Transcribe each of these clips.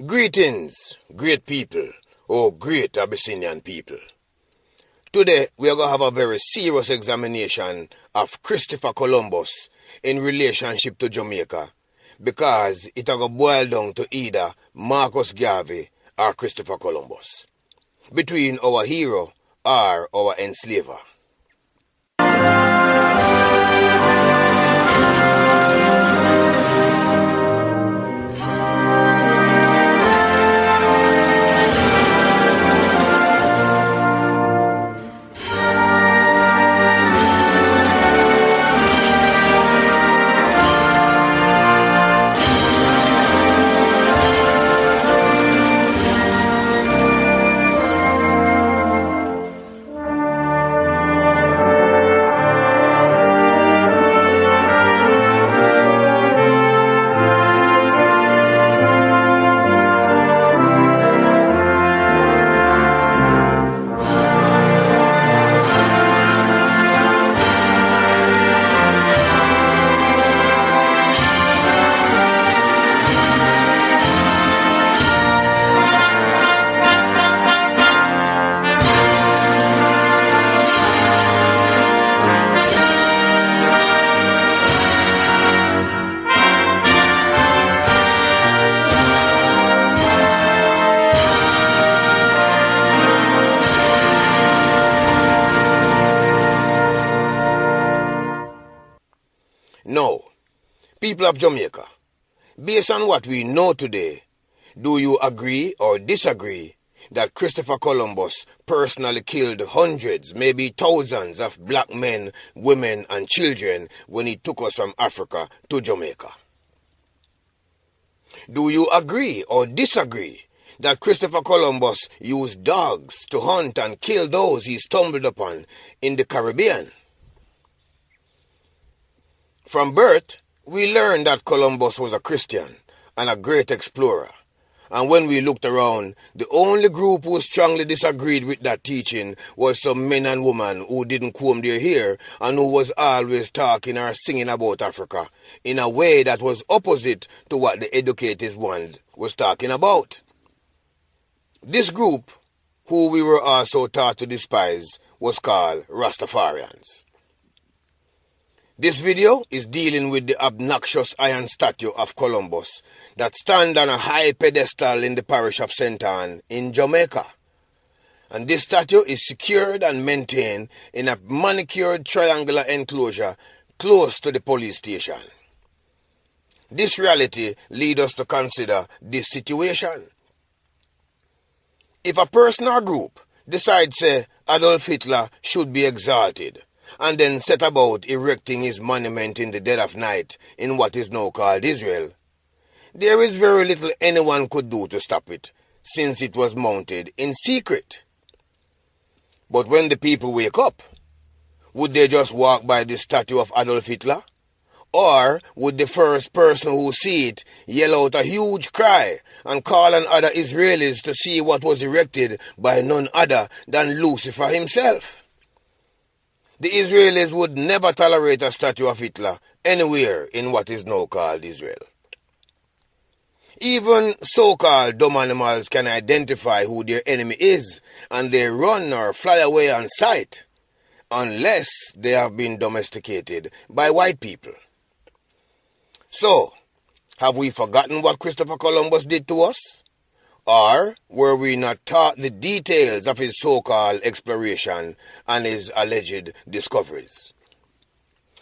Greetings, great people, or great Abyssinian people. Today, we are going to have a very serious examination of Christopher Columbus in relationship to Jamaica, because it will boil down to either Marcus Garvey or Christopher Columbus, between our hero or our enslaver. Now, people of Jamaica, based on what we know today, do you agree or disagree that Christopher Columbus personally killed hundreds, maybe thousands of black men, women and children when he took us from Africa to Jamaica? Do you agree or disagree that Christopher Columbus used dogs to hunt and kill those he stumbled upon in the Caribbean? From birth, we learned that Columbus was a Christian and a great explorer. And when we looked around, the only group who strongly disagreed with that teaching was some men and women who didn't comb their hair and who was always talking or singing about Africa in a way that was opposite to what the educated one was talking about. This group, who we were also taught to despise, was called Rastafarians. This video is dealing with the obnoxious iron statue of Columbus that stands on a high pedestal in the parish of St. Ann in Jamaica. And this statue is secured and maintained in a manicured triangular enclosure close to the police station. This reality leads us to consider this situation. If a person or group decides, say, Adolf Hitler should be exalted, and then set about erecting his monument in the dead of night in what is now called Israel, there is very little anyone could do to stop it, since it was mounted in secret. But when the people wake up, would they just walk by the statue of Adolf Hitler? Or would the first person who see it yell out a huge cry and call on other Israelis to see what was erected by none other than Lucifer himself? The Israelis would never tolerate a statue of Hitler anywhere in what is now called Israel. Even so-called dumb animals can identify who their enemy is, and they run or fly away on sight, unless they have been domesticated by white people. So, have we forgotten what Christopher Columbus did to us? Or were we not taught the details of his so-called exploration and his alleged discoveries?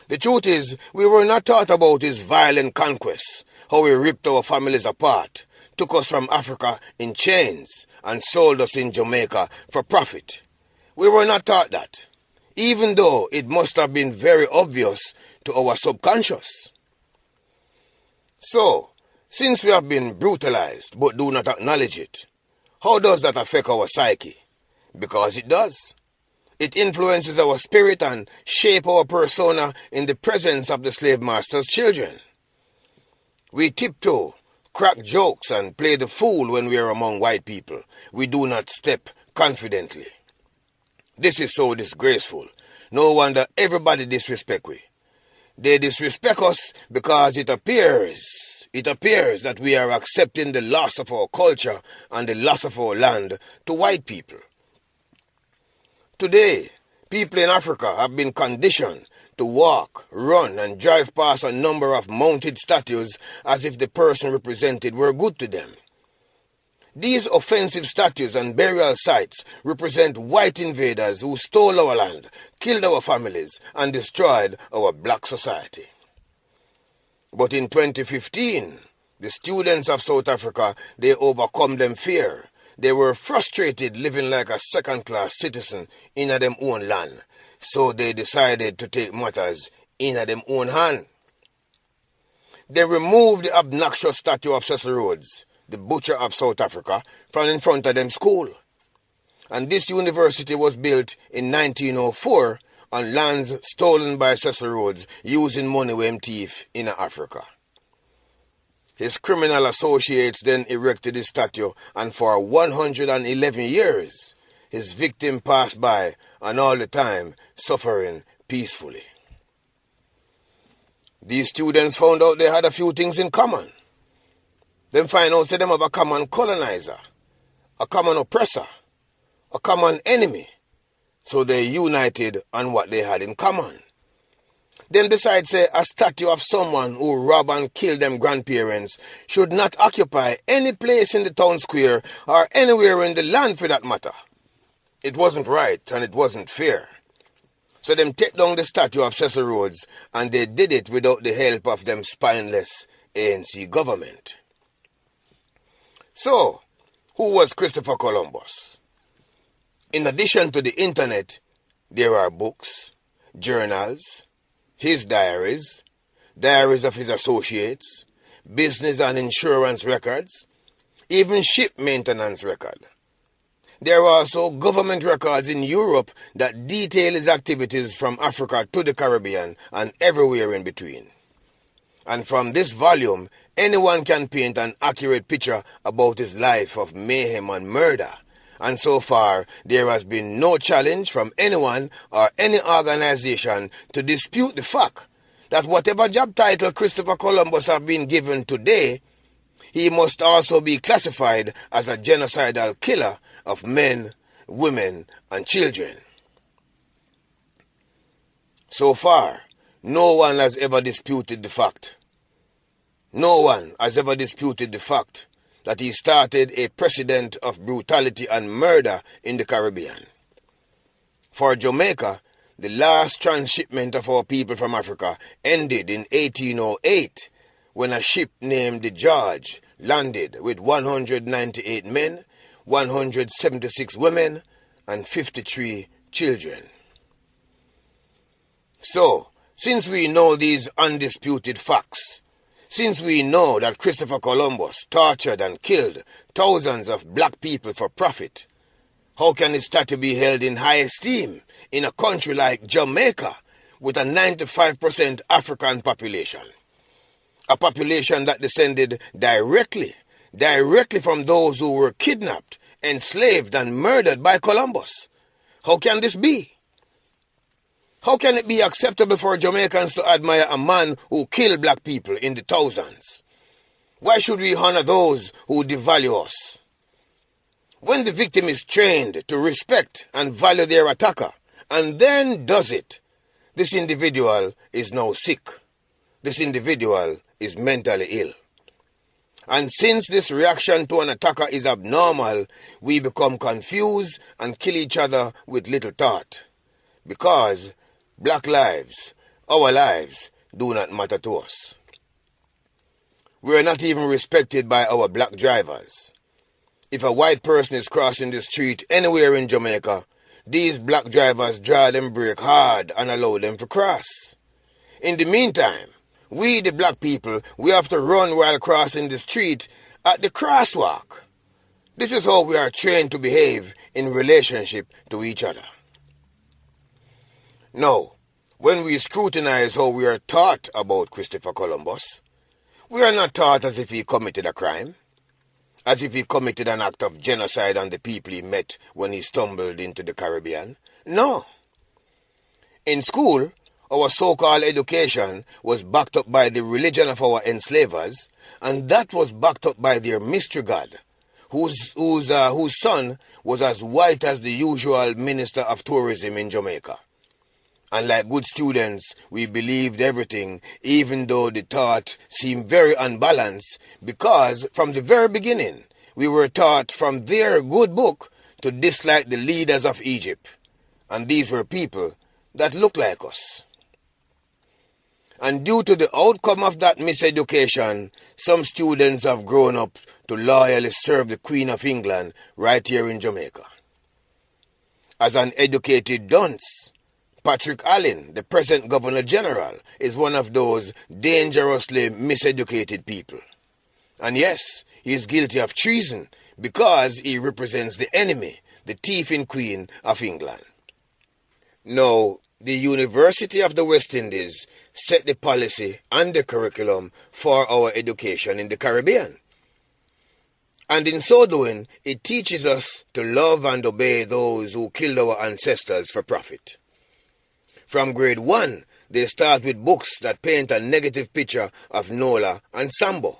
The truth is, we were not taught about his violent conquests, how he ripped our families apart, took us from Africa in chains, and sold us in Jamaica for profit. We were not taught that, even though it must have been very obvious to our subconscious. So, since we have been brutalized but do not acknowledge it, how does that affect our psyche? Because it does. It influences our spirit and shapes our persona in the presence of the slave master's children. We tiptoe, crack jokes and play the fool when we are among white people. We do not step confidently. This is so disgraceful. No wonder everybody disrespect we. They disrespect us because it appears it appears that we are accepting the loss of our culture and the loss of our land to white people. Today, people in Africa have been conditioned to walk, run, and drive past a number of mounted statues as if the person represented were good to them. These offensive statues and burial sites represent white invaders who stole our land, killed our families, and destroyed our black society. But in 2015, the students of South Africa, they overcome them fear. They were frustrated living like a second-class citizen in them own land. So they decided to take matters in them own hand. They removed the obnoxious statue of Cecil Rhodes, the butcher of South Africa, from in front of them school. And this university was built in 1904 on lands stolen by Cecil Rhodes using money with him thief in Africa. His criminal associates then erected the statue, and for 111 years, his victim passed by, and all the time suffering peacefully. These students found out they had a few things in common. Then find out that them have a common colonizer, a common oppressor, a common enemy. So they united on what they had in common. Them decide say a statue of someone who robbed and killed them grandparents should not occupy any place in the town square or anywhere in the land for that matter. It wasn't right and it wasn't fair. So them take down the statue of Cecil Rhodes, and they did it without the help of them spineless ANC government. So, who was Christopher Columbus? In addition to the internet, there are books, journals, his diaries, diaries of his associates, business and insurance records, even ship maintenance record. There are also government records in Europe that detail his activities from Africa to the Caribbean and everywhere in between. And from this volume, anyone can paint an accurate picture about his life of mayhem and murder. And so far, there has been no challenge from anyone or any organization to dispute the fact that whatever job title Christopher Columbus has been given today, he must also be classified as a genocidal killer of men, women, and children. So far, no one has ever disputed the fact. No one has ever disputed the fact that he started a precedent of brutality and murder in the Caribbean. For Jamaica, the last transshipment of our people from Africa ended in 1808 when a ship named the George landed with 198 men, 176 women, and 53 children. So, since we know these undisputed facts, since we know that Christopher Columbus tortured and killed thousands of black people for profit, how can his statue be held in high esteem in a country like Jamaica with a 95% African population? A population that descended directly from those who were kidnapped, enslaved, and murdered by Columbus. How can this be? How can it be acceptable for Jamaicans to admire a man who killed black people in the thousands? Why should we honor those who devalue us? When the victim is trained to respect and value their attacker, and then does it, this individual is now sick. This individual is mentally ill. And since this reaction to an attacker is abnormal, we become confused and kill each other with little thought. Because black lives, our lives, do not matter to us. We are not even respected by our black drivers. If a white person is crossing the street anywhere in Jamaica, these black drivers draw them brake hard and allow them to cross. In the meantime, we, the black people, we have to run while crossing the street at the crosswalk. This is how we are trained to behave in relationship to each other. Now, when we scrutinize how we are taught about Christopher Columbus, we are not taught as if he committed a crime, as if he committed an act of genocide on the people he met when he stumbled into the Caribbean. No. In school, our so-called education was backed up by the religion of our enslavers, and that was backed up by their mystery god, whose son was as white as the usual minister of tourism in Jamaica. And like good students, we believed everything, even though the thought seemed very unbalanced, because from the very beginning, we were taught from their good book to dislike the leaders of Egypt. And these were people that looked like us. And due to the outcome of that miseducation, some students have grown up to loyally serve the Queen of England right here in Jamaica. As an educated dunce, Patrick Allen, the present Governor General, is one of those dangerously miseducated people. And yes, he is guilty of treason because he represents the enemy, the thieving Queen of England. Now, the University of the West Indies set the policy and the curriculum for our education in the Caribbean. And in so doing, it teaches us to love and obey those who killed our ancestors for profit. From grade 1, they start with books that paint a negative picture of Nola and Sambo.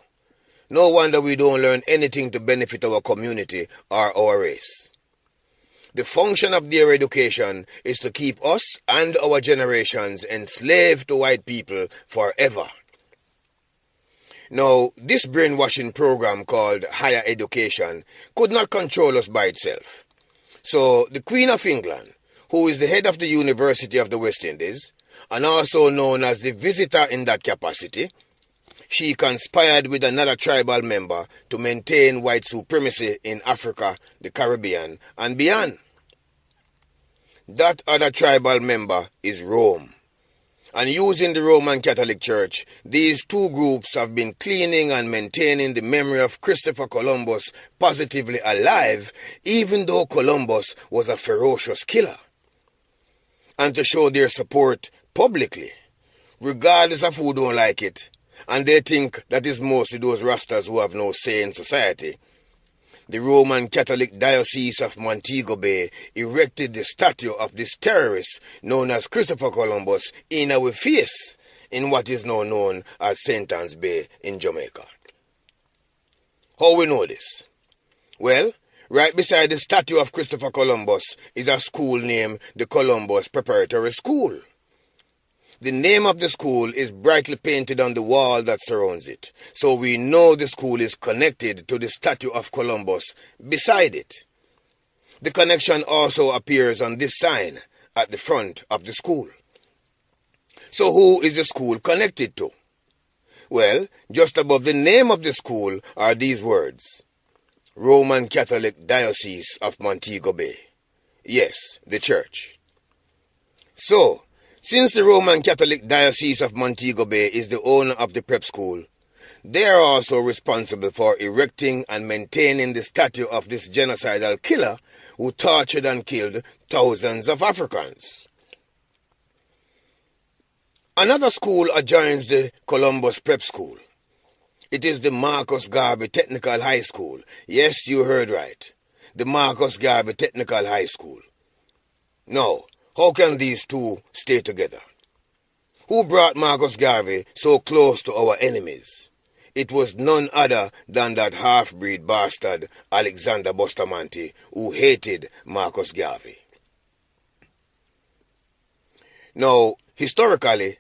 No wonder we don't learn anything to benefit our community or our race. The function of their education is to keep us and our generations enslaved to white people forever. Now, this brainwashing program called higher education could not control us by itself. So, the Queen of England, who is the head of the University of the West Indies, and also known as the visitor in that capacity, she conspired with another tribal member to maintain white supremacy in Africa, the Caribbean, and beyond. That other tribal member is Rome. And using the Roman Catholic Church, these two groups have been cleaning and maintaining the memory of Christopher Columbus positively alive, even though Columbus was a ferocious killer. And to show their support publicly, regardless of who don't like it, and they think that is mostly those Rastas who have no say in society, the Roman Catholic Diocese of Montego Bay erected the statue of this terrorist known as Christopher Columbus in our face in what is now known as St. Anne's Bay in Jamaica. How we know this? Well, right beside the statue of Christopher Columbus is a school named the Columbus Preparatory School. The name of the school is brightly painted on the wall that surrounds it, so we know the school is connected to the statue of Columbus beside it. The connection also appears on this sign at the front of the school. So who is the school connected to? Well, just above the name of the school are these words: Roman Catholic Diocese of Montego Bay. Yes, the church. So, since the Roman Catholic Diocese of Montego Bay is the owner of the prep school, they are also responsible for erecting and maintaining the statue of this genocidal killer who tortured and killed thousands of Africans. Another school adjoins the Columbus Prep School. It is the Marcus Garvey Technical High School. Yes, you heard right. The Marcus Garvey Technical High School. Now, how can these two stay together? Who brought Marcus Garvey so close to our enemies? It was none other than that half-breed bastard Alexander Bustamante, who hated Marcus Garvey. Now, historically,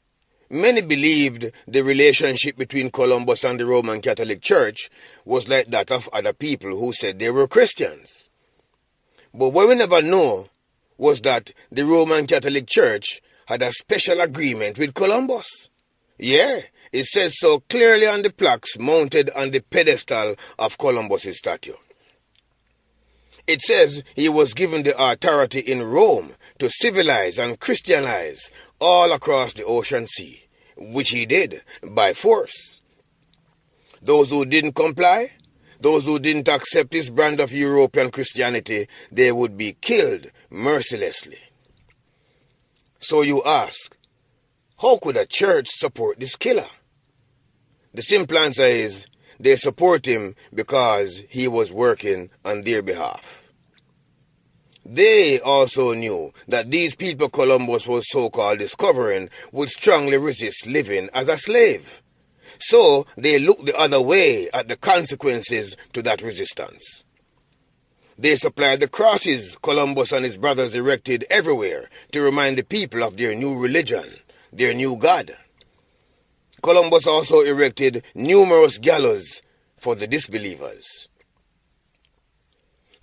many believed the relationship between Columbus and the Roman Catholic Church was like that of other people who said they were Christians. But what we never know was that the Roman Catholic Church had a special agreement with Columbus. Yeah, it says so clearly on the plaques mounted on the pedestal of Columbus' statue. It says he was given the authority in Rome to civilize and Christianize all across the ocean sea, which he did by force. Those who didn't comply, those who didn't accept his brand of European Christianity, they would be killed mercilessly. So you ask, how could a church support this killer? The simple answer is, they support him because he was working on their behalf. They also knew that these people Columbus was so-called discovering would strongly resist living as a slave. So they looked the other way at the consequences to that resistance. They supplied the crosses Columbus and his brothers erected everywhere to remind the people of their new religion, their new God. Columbus also erected numerous gallows for the disbelievers.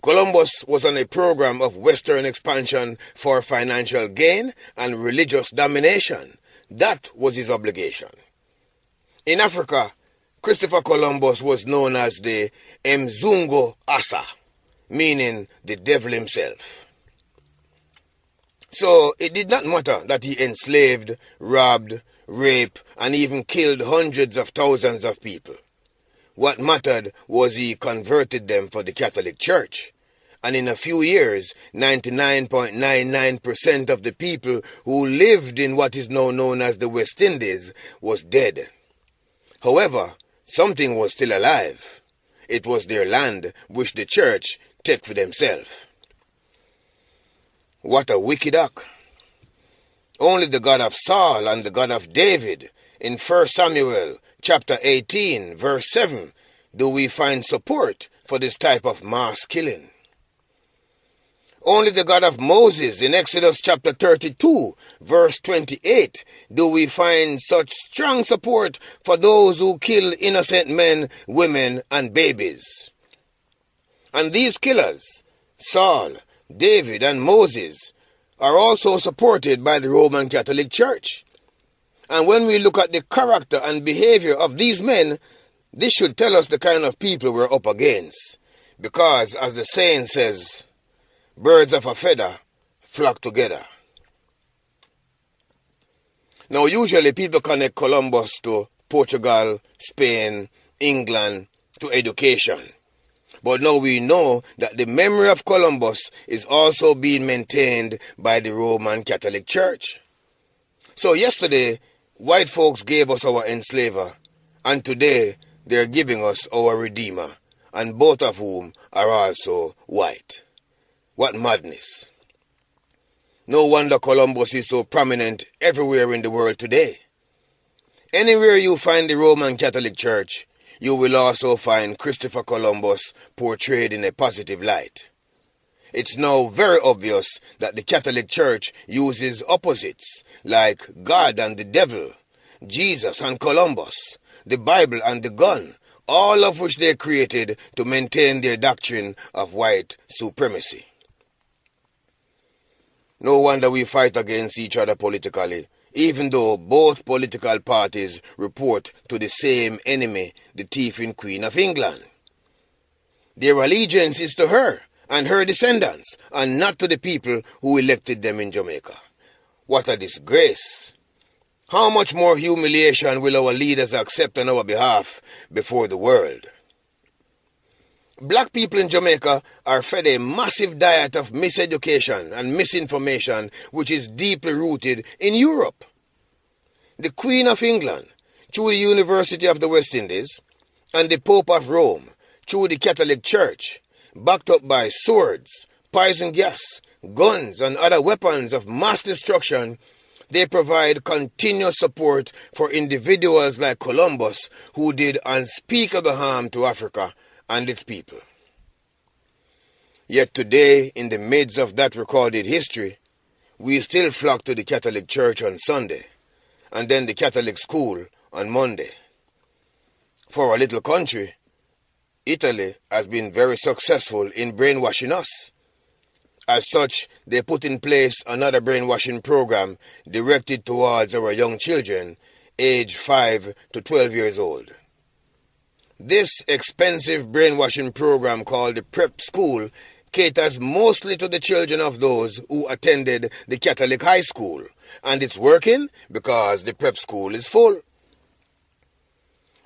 Columbus was on a program of Western expansion for financial gain and religious domination. That was his obligation. In Africa, Christopher Columbus was known as the Mzungu Asa, meaning the devil himself. So it did not matter that he enslaved, robbed, raped, and even killed hundreds of thousands of people. What mattered was he converted them for the Catholic Church. And in a few years, 99.99% of the people who lived in what is now known as the West Indies was dead. However, something was still alive. It was their land which the church took for themselves. What a wicked act. Only the God of Saul and the God of David in 1 Samuel chapter 18 verse 7 do we find support for this type of mass killing. Only the God of Moses in Exodus chapter 32 verse 28 do we find such strong support for those who kill innocent men, women, and babies. And these killers, Saul, David, and Moses, are also supported by the Roman Catholic Church. And when we look at the character and behavior of these men, this should tell us the kind of people we're up against. Because, as the saying says, birds of a feather flock together. Now, usually people connect Columbus to Portugal, Spain, England, to education. But now we know that the memory of Columbus is also being maintained by the Roman Catholic Church. So yesterday, white folks gave us our enslaver, and today they're giving us our redeemer, and both of whom are also white. What madness. No wonder Columbus is so prominent everywhere in the world today. Anywhere you find the Roman Catholic Church, you will also find Christopher Columbus portrayed in a positive light. It's now very obvious that the Catholic Church uses opposites like God and the devil, Jesus and Columbus, the Bible and the gun, all of which they created to maintain their doctrine of white supremacy. No wonder we fight against each other politically, even though both political parties report to the same enemy, the thieving Queen of England. Their allegiance is to her and her descendants, and not to the people who elected them in Jamaica. What a disgrace! How much more humiliation will our leaders accept on our behalf before the world? Black people in Jamaica are fed a massive diet of miseducation and misinformation which is deeply rooted in Europe. The Queen of England, through the University of the West Indies, and the Pope of Rome, through the Catholic Church, backed up by swords, poison gas, guns, and other weapons of mass destruction, they provide continuous support for individuals like Columbus who did unspeakable harm to Africa and its people. Yet today, in the midst of that recorded history, we still flock to the Catholic Church on Sunday, and then the Catholic school on Monday. For a little country, Italy has been very successful in brainwashing us. As such, they put in place another brainwashing program directed towards our young children, aged 5 to 12 years old. This expensive brainwashing program called the Prep School caters mostly to the children of those who attended the Catholic high school, and it's working because the Prep School is full.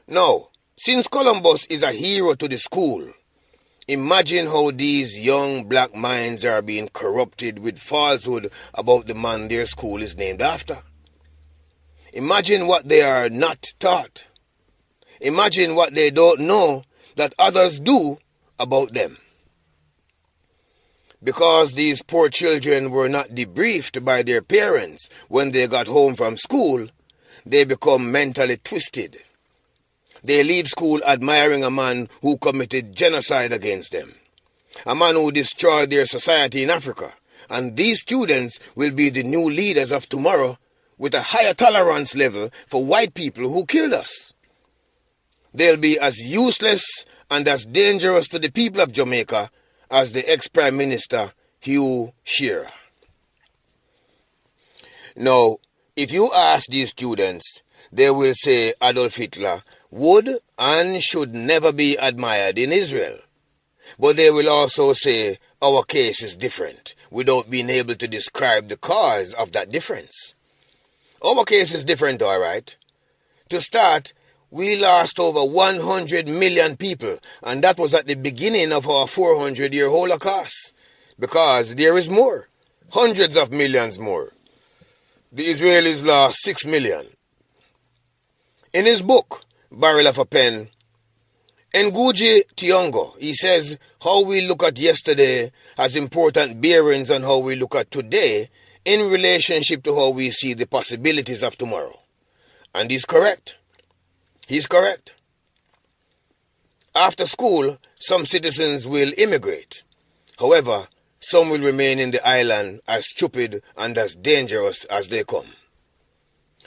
Now, since Columbus is a hero to the school, imagine how these young black minds are being corrupted with falsehood about the man their school is named after. Imagine what they are not taught. Imagine what they don't know that others do about them. Because these poor children were not debriefed by their parents when they got home from school, they become mentally twisted. They leave school admiring a man who committed genocide against them, a man who destroyed their society in Africa. And these students will be the new leaders of tomorrow with a higher tolerance level for white people who killed us. They'll be as useless and as dangerous to the people of Jamaica as the ex-Prime Minister Hugh Shearer. Now, if you ask these students, they will say Adolf Hitler would and should never be admired in Israel. But they will also say our case is different, without being able to describe the cause of that difference. Our case is different, all right. To start, we lost over 100 million people, and that was at the beginning of our 400-year Holocaust, because there is more, hundreds of millions more. The Israelis lost 6 million. In his book, Barrel of a Pen, Ngugi Thiong'o, he says how we look at yesterday has important bearings on how we look at today in relationship to how we see the possibilities of tomorrow. And he's correct. He's correct. After school, some citizens will immigrate. However, some will remain in the island as stupid and as dangerous as they come.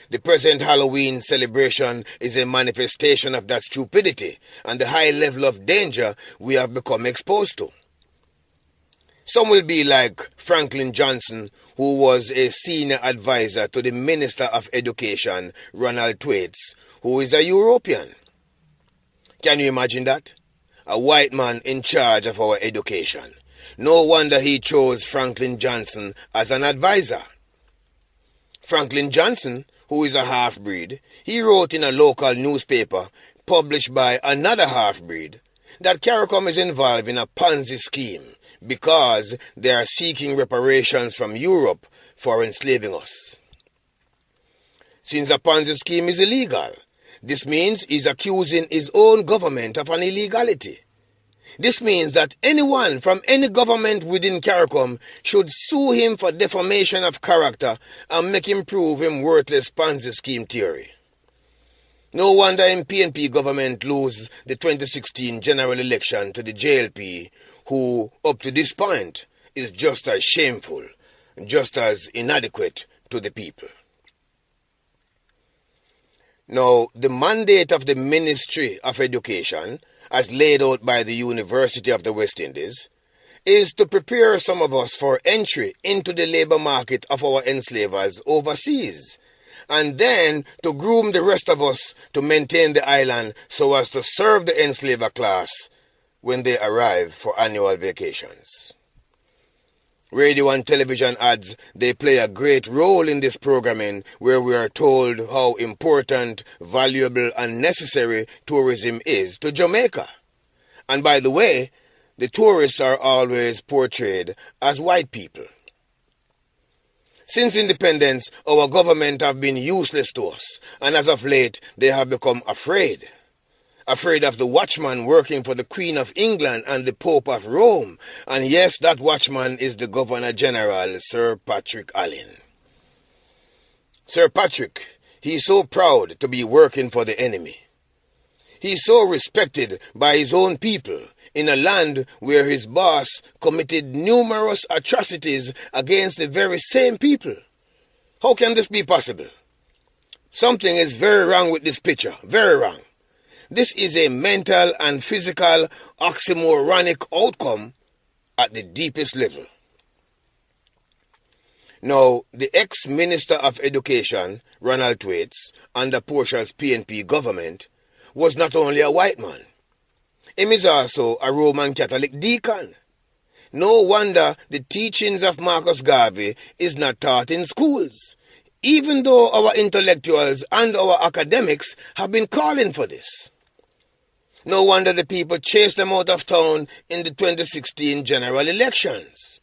The present Halloween celebration is a manifestation of that stupidity and the high level of danger we have become exposed to. Some will be like Franklin Johnson, who was a senior advisor to the Minister of Education, Ronald Thwaites, who is a European. Can you imagine that? A white man in charge of our education. No wonder he chose Franklin Johnson as an advisor. Franklin Johnson, who is a half-breed, he wrote in a local newspaper published by another half-breed that CARICOM is involved in a Ponzi scheme because they are seeking reparations from Europe for enslaving us. Since a Ponzi scheme is illegal, this means he's accusing his own government of an illegality. This means that anyone from any government within CARICOM should sue him for defamation of character and make him prove him worthless Ponzi scheme theory. No wonder PNP government lose the 2016 general election to the JLP, who up to this point is just as shameful, just as inadequate to the people. Now, the mandate of the Ministry of Education, as laid out by the University of the West Indies, is to prepare some of us for entry into the labour market of our enslavers overseas, and then to groom the rest of us to maintain the island so as to serve the enslaver class when they arrive for annual vacations. Radio and television ads, they play a great role in this programming where we are told how important, valuable and necessary tourism is to Jamaica. And by the way, the tourists are always portrayed as white people. Since independence, our government have been useless to us, and as of late, they have become afraid. Afraid of the watchman working for the Queen of England and the Pope of Rome. And yes, that watchman is the Governor General, Sir Patrick Allen. Sir Patrick, he's so proud to be working for the enemy. He's so respected by his own people in a land where his boss committed numerous atrocities against the very same people. How can this be possible? Something is very wrong with this picture, very wrong. This is a mental and physical oxymoronic outcome at the deepest level. Now, the ex-Minister of Education, Ronald Thwaites, under Portia's PNP government, was not only a white man. He is also a Roman Catholic deacon. No wonder the teachings of Marcus Garvey is not taught in schools, even though our intellectuals and our academics have been calling for this. No wonder the people chased them out of town in the 2016 general elections.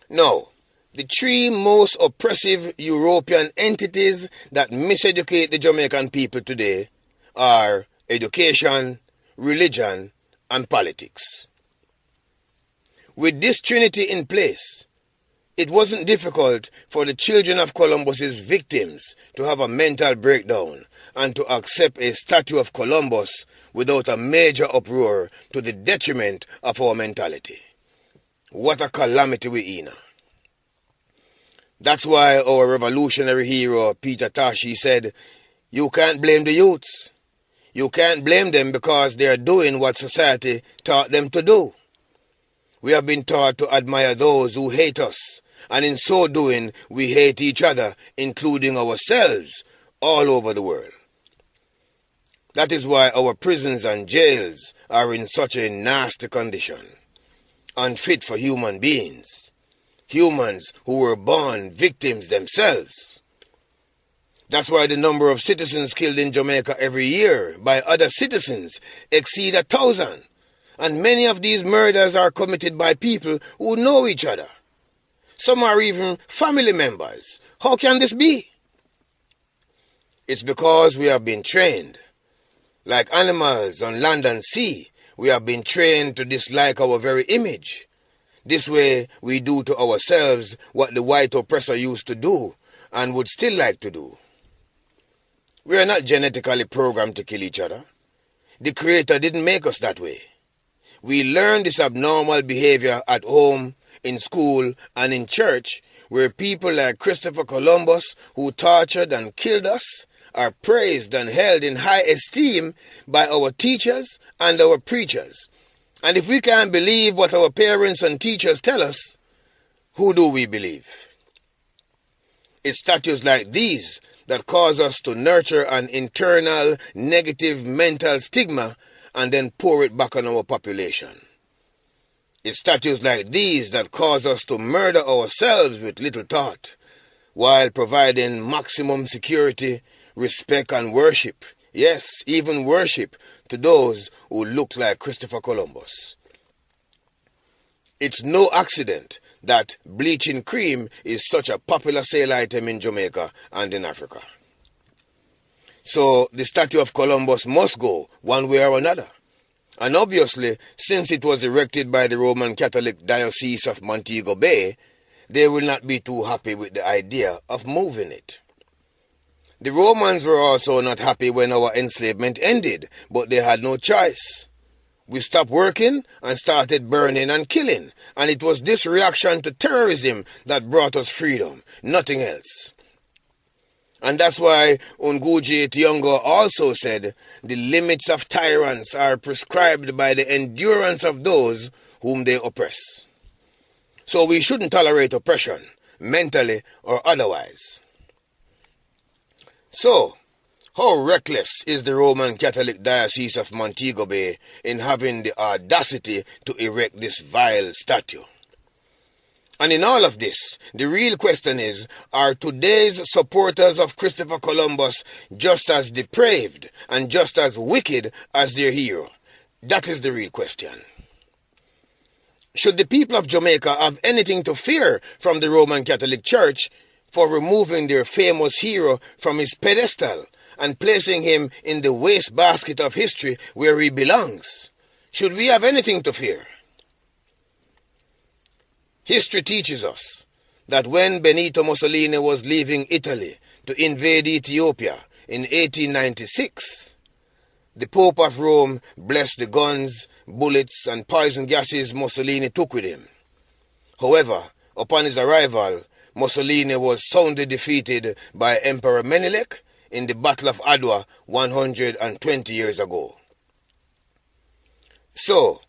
Now, the three most oppressive European entities that miseducate the Jamaican people today are education, religion, and politics. With this trinity in place, it wasn't difficult for the children of Columbus's victims to have a mental breakdown and to accept a statue of Columbus without a major uproar to the detriment of our mentality. What a calamity we in. That's why our revolutionary hero Peter Tashi said, "You can't blame the youths. You can't blame them because they are doing what society taught them to do. We have been taught to admire those who hate us, and in so doing, we hate each other, including ourselves, all over the world. That is why our prisons and jails are in such a nasty condition, unfit for human beings, humans who were born victims themselves. That's why the number of citizens killed in Jamaica every year by other citizens exceed 1,000, and many of these murders are committed by people who know each other. Some are even family members. How can this be? It's because we have been trained. Like animals on land and sea, we have been trained to dislike our very image. This way, we do to ourselves what the white oppressor used to do and would still like to do. We are not genetically programmed to kill each other. The Creator didn't make us that way. We learn this abnormal behavior at home, in school, and in church, where people like Christopher Columbus, who tortured and killed us, are praised and held in high esteem by our teachers and our preachers. And if we can't believe what our parents and teachers tell us, who do we believe? It's statues like these that cause us to nurture an internal negative mental stigma and then pour it back on our population. It's statues like these that cause us to murder ourselves with little thought, while providing maximum security, respect and worship, yes, even worship, to those who look like Christopher Columbus. It's no accident that bleaching cream is such a popular sale item in Jamaica and in Africa. So the statue of Columbus must go one way or another. And obviously, since it was erected by the Roman Catholic Diocese of Montego Bay, they will not be too happy with the idea of moving it. The Romans were also not happy when our enslavement ended, but they had no choice. We stopped working and started burning and killing, and it was this reaction to terrorism that brought us freedom, nothing else. And that's why Ngugi Thiong'o also said, the limits of tyrants are prescribed by the endurance of those whom they oppress. So we shouldn't tolerate oppression, mentally or otherwise. So, how reckless is the Roman Catholic Diocese of Montego Bay in having the audacity to erect this vile statue? And in all of this, the real question is, are today's supporters of Christopher Columbus just as depraved and just as wicked as their hero? That is the real question. Should the people of Jamaica have anything to fear from the Roman Catholic Church for removing their famous hero from his pedestal and placing him in the wastebasket of history where he belongs? Should we have anything to fear? History teaches us that when Benito Mussolini was leaving Italy to invade Ethiopia in 1896, the Pope of Rome blessed the guns, bullets and poison gases Mussolini took with him. However, upon his arrival, Mussolini was soundly defeated by Emperor Menelik in the Battle of Adwa 120 years ago. So,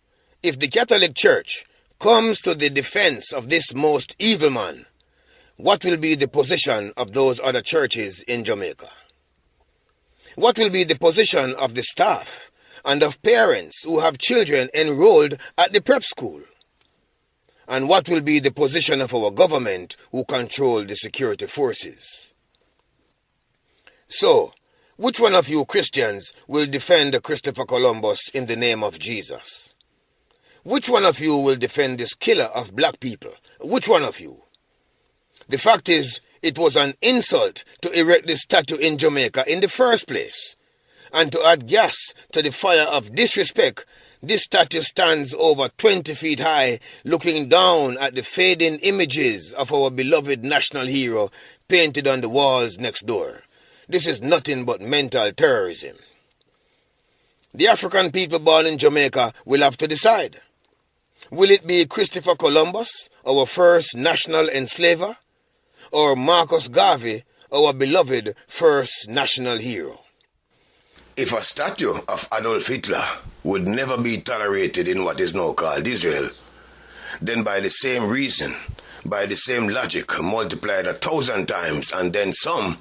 if the Catholic Church comes to the defense of this most evil man, what will be the position of those other churches in Jamaica? What will be the position of the staff and of parents who have children enrolled at the prep school? And what will be the position of our government who control the security forces? So, which one of you Christians will defend Christopher Columbus in the name of Jesus? Which one of you will defend this killer of black people? Which one of you? The fact is, it was an insult to erect this statue in Jamaica in the first place, and to add gas to the fire of disrespect This statue stands over 20 feet high, looking down at the fading images of our beloved national hero painted on the walls next door. This is nothing but mental terrorism. The African people born in Jamaica will have to decide. Will it be Christopher Columbus, our first national enslaver, or Marcus Garvey, our beloved first national hero? If a statue of Adolf Hitler would never be tolerated in what is now called Israel, then by the same reason, by the same logic, multiplied 1,000 times and then some,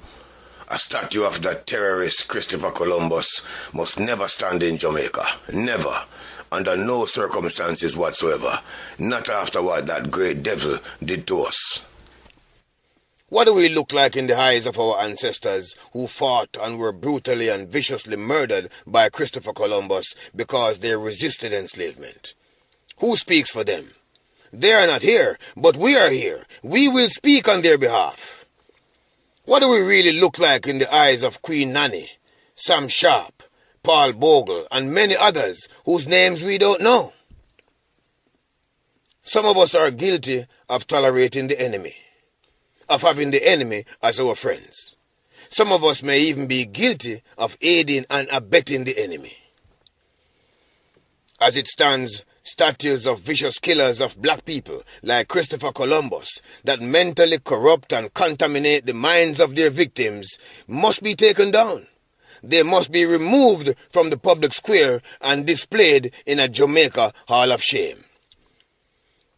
a statue of that terrorist Christopher Columbus must never stand in Jamaica. Never. Under no circumstances whatsoever. Not after what that great devil did to us. What do we look like in the eyes of our ancestors who fought and were brutally and viciously murdered by Christopher Columbus because they resisted enslavement? Who speaks for them? They are not here, but we are here. We will speak on their behalf. What do we really look like in the eyes of Queen Nanny, Sam Sharp, Paul Bogle, and many others whose names we don't know? Some of us are guilty of tolerating the enemy, of having the enemy as our friends. Some of us may even be guilty of aiding and abetting the enemy. As it stands, statues of vicious killers of black people like Christopher Columbus that mentally corrupt and contaminate the minds of their victims must be taken down. They must be removed from the public square and displayed in a Jamaica Hall of Shame.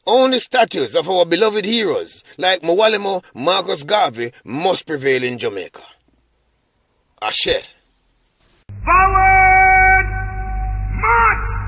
Only statues of our beloved heroes like Mwalimu Marcus Garvey must prevail in Jamaica. Ashe. Forward! March!